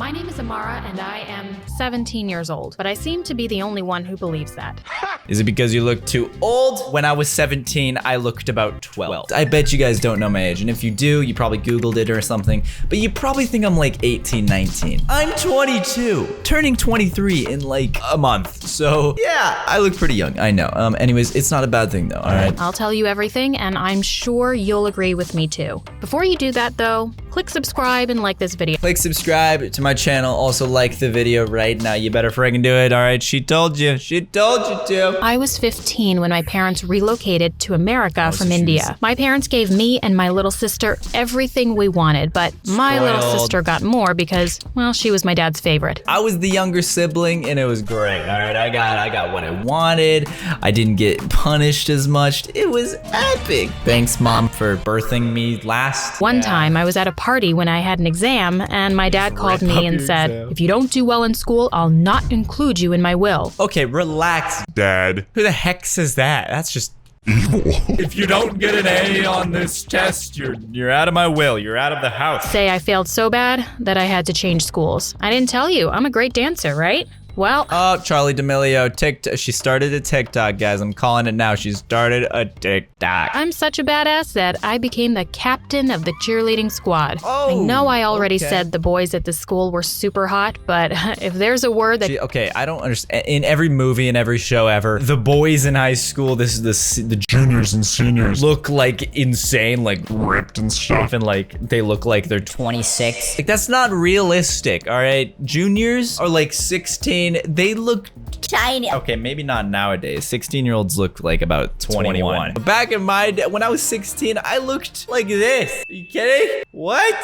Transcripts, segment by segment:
My name is Amara and I am 17 years old, but I seem to be the only one who believes that. Is it because you look too old? When I was 17, I looked about 12. I bet you guys don't know my age, and if you do, you probably Googled it or something, but you probably think I'm like 18, 19. I'm 22, turning 23 in like a month, so yeah, I look pretty young, I know. Anyways, it's not a bad thing though, all right? I'll tell you everything, and I'm sure you'll agree with me too. Before you do that though, click subscribe and like this video. Click subscribe to my channel, also like the video right now. You better friggin' do it, all right? She told you to. I was 15 when my parents relocated to America from India. My parents gave me and my little sister everything we wanted, but my little sister got more because, well, she was my dad's favorite. I was the younger sibling and it was great, all right? I got what I wanted. I didn't get punished as much. It was epic. Thanks, Mom, for birthing me last. One time I was at a party when I had an exam and my dad called me and said, if you don't do well in school, I'll not include you in my will. Okay, relax, Dad. Who the heck says that? That's just Evil. if you don't get an A on this test, you're out of my will. You're out of the house. Say I failed so bad that I had to change schools. I didn't tell you, I'm a great dancer, right? Well, Oh, Charlie D'Amelio, TikTok. She started a TikTok, guys. I'm calling it now. She started a TikTok. I'm such a badass that I became the captain of the cheerleading squad. Oh, I know I already okay. said the boys at the school were super hot, but if there's a word that Okay, I don't understand. In every movie and every show ever, the boys in high school, this is the Juniors and seniors. look like insane, like Ripped and stuff. and like they look like they're 26. like that's not realistic. All right, juniors are like 16. They look Tiny. okay, maybe not nowadays. 16-year-olds look like about 21. But back in my day, when I was 16, I looked like this. Are you kidding? What?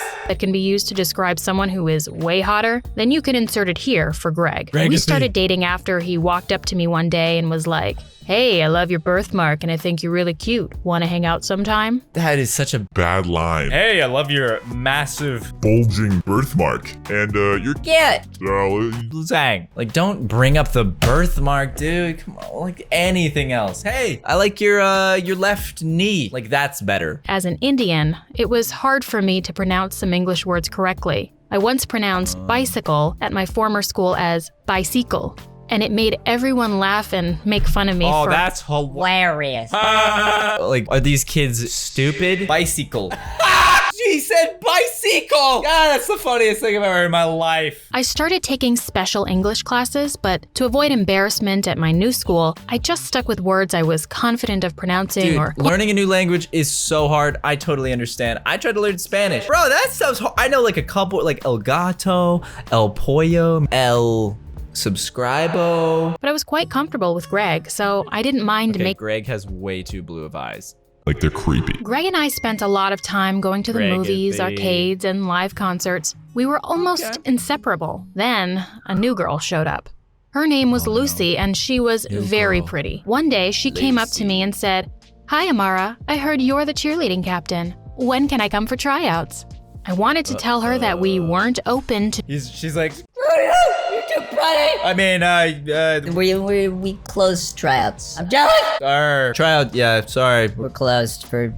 can be used to describe someone who is way hotter, then you can insert it here for Greg. We started dating after he walked up to me one day and was like, hey, I love your birthmark and I think you're really cute. Want to hang out sometime? That is such a Bad line. hey, I love your massive Bulging birthmark. And you're Cute. zang. Like, don't bring up the birthmark, dude. Come on, like anything else. Hey, I like your left knee. Like, that's better. As an Indian, it was hard for me to pronounce some English words correctly. I once pronounced bicycle at my former school as bicycle, and it made everyone laugh and make fun of me Oh, for that's Hilarious. like, are these kids stupid? Bicycle. She said bicycle! God, that's the funniest thing I've ever heard in my life. I started taking special English classes, but to avoid embarrassment at my new school, I just stuck with words I was confident of pronouncing Dude, or learning a new language is so hard. I totally understand. I tried to learn Spanish. Bro, that stuff's hard. I know like a couple, like El Gato, El Pollo, El Subscribo. but I was quite comfortable with Greg, so I didn't mind Okay, making. Greg has way too blue of eyes. like they're creepy. Greg and I spent a lot of time going to the Greg is movies, the- arcades, and live concerts. We were almost inseparable. Then, a new girl showed up. Her name was Lucy, and she was very girl. pretty. One day, she came up to me and said, "Hi, Amara. I heard you're the cheerleading captain. When can I come for tryouts?" I wanted to tell her that we weren't open to She's like, You're too pretty. I mean, We closed tryouts. I'm jealous. our tryout, yeah, sorry. We're closed for.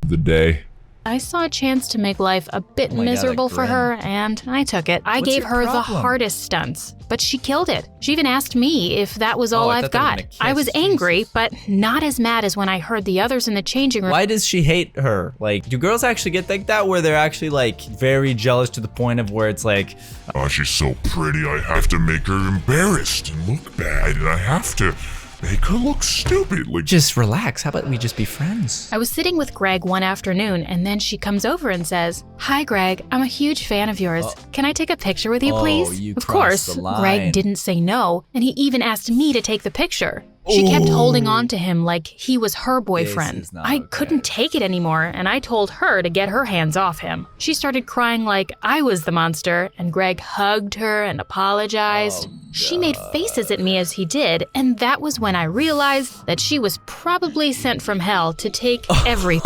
The day. I saw a chance to make life a bit my God, miserable that for grin. her, and I took it. I What's gave your her the problem? hardest stunts, but she killed it. She even asked me if that was all I I've thought they were got. gonna I kiss. was angry, but not as mad as when I heard the others in the changing room. Why does she hate her? Like, do girls actually get like that where they're actually like very jealous to the point of where it's like, Oh, she's so pretty. I have to make her embarrassed and look bad. And I have to make her look stupid. Like, just relax. How about we just be friends? I was sitting with Greg one afternoon, and then she comes over and says, "Hi, Greg. I'm a huge fan of yours. Can I take a picture with you, please?" you Of crossed course, the line. Greg didn't say no, and he even asked me to take the picture. She kept holding on to him like he was her boyfriend. is not I okay. couldn't take it anymore, and I told her to get her hands off him. She started crying like I was the monster, and Greg hugged her and apologized. She made faces at me as he did, and that was when I realized that she was probably sent from hell to take everything.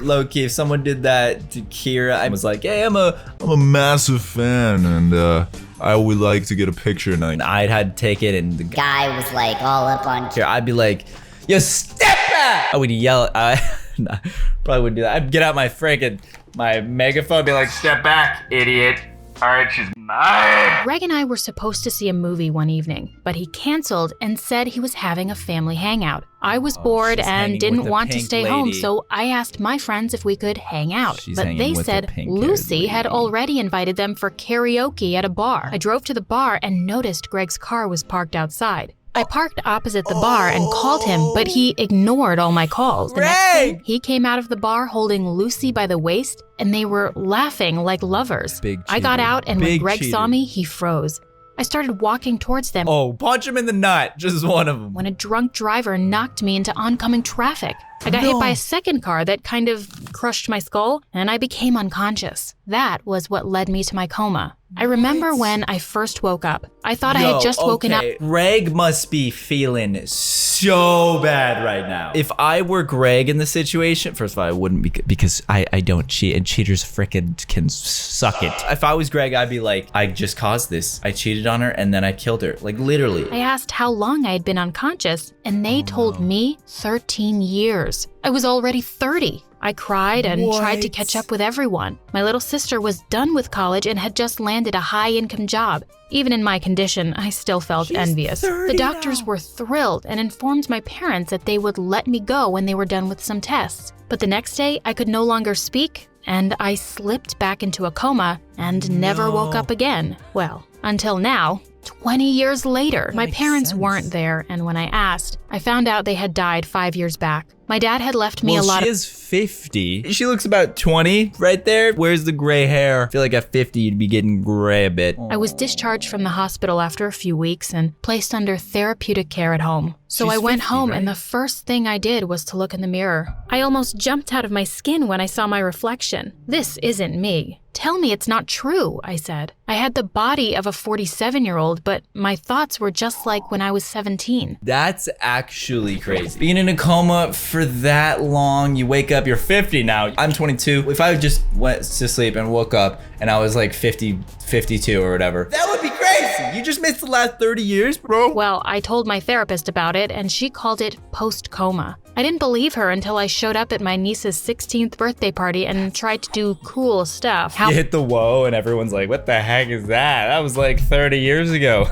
Low key, if someone did that to Kira, I was like, hey, I'm a massive fan, and I would like to get a picture. And I'd had to take it, and the guy, Guy was like all up on. I'd be like, yo, step back! I would yell, nah, probably wouldn't do that. I'd get out my megaphone, be like, step back, idiot. Alright, she's mine. Greg and I were supposed to see a movie one evening, but he canceled and said he was having a family hangout. I was bored she's hanging and with didn't the want to pink stay home, lady. so I asked my friends if we could hang out. She's But hanging they with the said pink-haired Lucy had lady. already invited them for karaoke at a bar. I drove to the bar and noticed Greg's car was parked outside. I parked opposite the bar and called him, but he ignored all my calls. The next thing, Greg! he came out of the bar holding Lucy by the waist, and they were laughing like lovers. Big I got cheater. out, and when Big Greg saw cheater. me, he froze. I started walking towards them Oh, punch him in the nut. Just one of them. when a drunk driver knocked me into oncoming traffic. I got hit by a second car that kind of crushed my skull, and I became unconscious. That was what led me to my coma. I remember when I first woke up. I thought I had just woken up. Greg must be feeling so bad right now. If I were Greg in the situation, first of all, I wouldn't be, because I don't cheat, and cheaters frickin' can suck it. If I was Greg, I'd be like, I just caused this. I cheated on her and then I killed her. Like literally. I asked how long I had been unconscious, and they told me 13 years. I was already 30. I cried and tried to What? catch up with everyone. My little sister was done with college and had just landed a high-income job. Even in my condition, I still felt envious. 30 The doctors now. were thrilled and informed my parents that they would let me go when they were done with some tests. But the next day, I could no longer speak, and I slipped back into a coma and never woke up again. Well, until now. 20 years later, my makes parents sense. weren't there, and when I asked, I found out they had died 5 years back. My dad had left me Well, a lot she of. is 50. She looks about 20 right there. Where's the gray hair? I feel like at 50, you'd be getting gray a bit. I was discharged from the hospital after a few weeks and placed under therapeutic care at home. So She's I went 50, home, right? and the first thing I did was to look in the mirror. I almost jumped out of my skin when I saw my reflection. This isn't me. Tell me it's not true, I said. I had the body of a 47-year-old, but my thoughts were just like when I was 17. That's actually crazy. Being in a coma for that long, you wake up, you're 50 now. I'm 22. If I just went to sleep and woke up and I was like 50, 52 or whatever, that would be crazy. You just missed the last 30 years, bro. Well, I told my therapist about it, and she called it post-coma. I didn't believe her until I showed up at my niece's 16th birthday party and tried to do cool stuff. You hit the whoa and everyone's like, what the heck is that? That was like 30 years ago.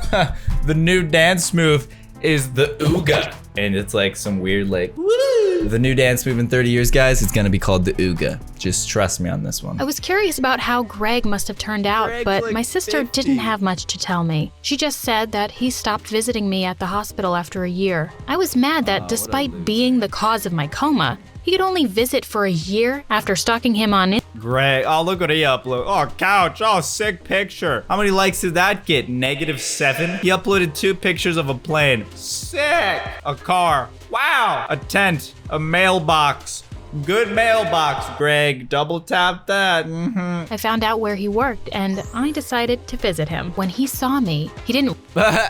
The new dance move is the ooga. And it's like some weird like, woo. The new dance move in 30 years, guys, it's gonna be called the ooga. Just trust me on this one. I was curious about how Greg must have turned out, Greg's but like my sister 50. didn't have much to tell me. She just said that he stopped visiting me at the hospital after a year. I was mad that despite being the cause of my coma, he could only visit for a year after stalking him on Greg, oh, look what he uploaded. Oh, couch, oh, sick picture. How many likes did that get? -7? He uploaded 2 pictures of a plane. Sick. A car. Wow. A tent. A mailbox. Good mailbox, Greg. Double tap that. I found out where he worked, and I decided to visit him. When he saw me, he didn't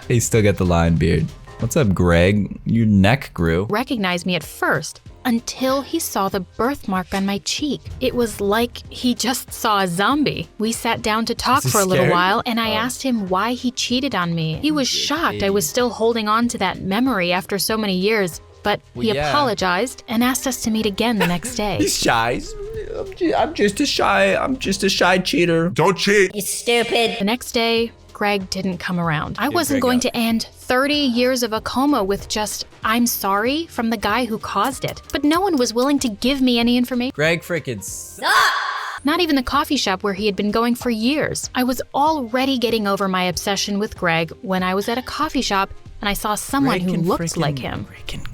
He still got the lion beard. What's up, Greg? Your neck grew. recognize me at first until he saw the birthmark on my cheek. It was like he just saw a zombie. We sat down to talk he for a little scared? while, and I asked him why he cheated on me. He was shocked I was still holding on to that memory after so many years, but he Well, yeah. apologized and asked us to meet again the next day. He's shy. I'm just a shy cheater. Don't cheat. You stupid. The next day, Greg didn't come around. I wasn't Greg going out. to end 30 years of a coma with just, I'm sorry, from the guy who caused it. But no one was willing to give me any information. Greg frickin' Not even the coffee shop where he had been going for years. I was already getting over my obsession with Greg when I was at a coffee shop and I saw someone who looked like him.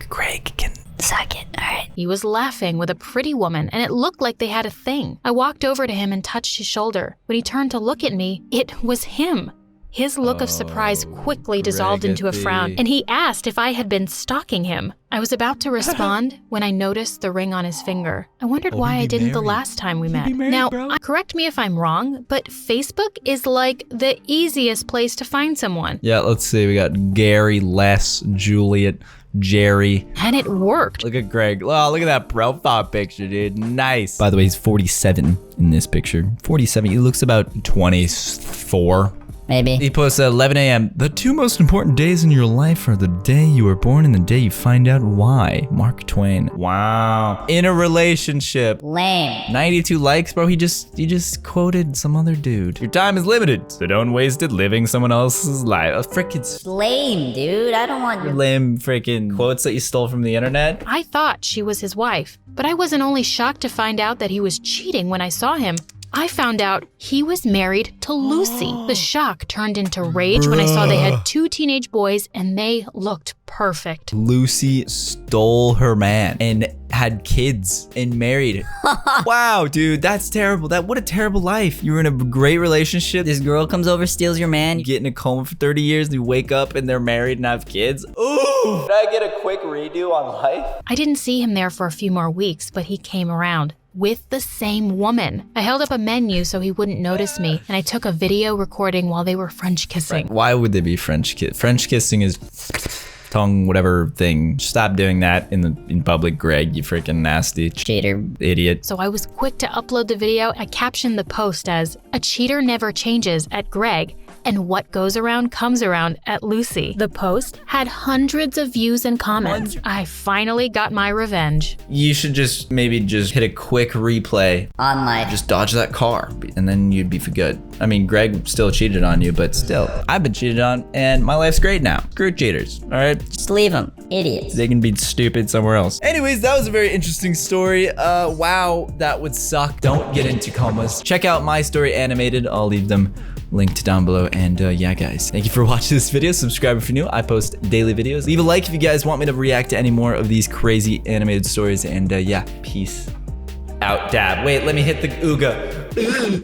Greg can Suck it, alright. He was laughing with a pretty woman, and it looked like they had a thing. I walked over to him and touched his shoulder. When he turned to look at me, it was him. His look of surprise quickly dissolved into a frown, and he asked if I had been stalking him. I was about to respond when I noticed the ring on his finger. I wondered why I didn't the last time we met. Now, correct me if I'm wrong, but Facebook is like the easiest place to find someone. Yeah, let's see. We got Gary, Les, Juliet, Jerry. And it worked. Look at Greg. Oh, look at that profile picture, dude. Nice. By the way, he's 47 in this picture. 47. He looks about 24. Maybe. He posts at 11 a.m. The 2 most important days in your life are the day you were born and the day you find out why. Mark Twain. Wow. In a relationship. Lame. 92 likes, bro. He just quoted some other dude. Your time is limited, so don't waste it living someone else's life. A frickin' Lame, dude. I don't want your... lame freaking quotes that you stole from the internet. I thought she was his wife, but I wasn't only shocked to find out that he was cheating when I saw him. I found out he was married to Lucy. The shock turned into rage when I saw they had 2 teenage boys and they looked perfect. Lucy stole her man and had kids and married. Wow, dude, that's terrible. What a terrible life. You were in a great relationship. This girl comes over, steals your man. You get in a coma for 30 years, and you wake up and they're married and have kids. Ooh! Did I get a quick redo on life? I didn't see him there for a few more weeks, but he came around with the same woman. I held up a menu so he wouldn't notice me, and I took a video recording while they were French kissing. Why would they be French kiss? French kissing is tongue, whatever thing. Stop doing that in public, Greg, you freaking nasty Cheater. idiot. So I was quick to upload the video. I captioned the post as, "A cheater never changes" at Greg, and "What goes around comes around" at Lucy. The post had hundreds of views and comments. I finally got my revenge. You should maybe hit a quick replay. On life. Just dodge that car, and then you'd be for good. I mean, Greg still cheated on you, but still, I've been cheated on, and my life's great now. Screw cheaters, all right? Just leave them. Idiots. They can be stupid somewhere else. Anyways, that was a very interesting story. Wow, that would suck. Don't get into comas. Check out my story animated. I'll leave them linked down below. And yeah, guys, thank you for watching this video. Subscribe if you're new. I post daily videos. Leave a like if you guys want me to react to any more of these crazy animated stories. And yeah, peace out, dab. Wait, let me hit the ooga.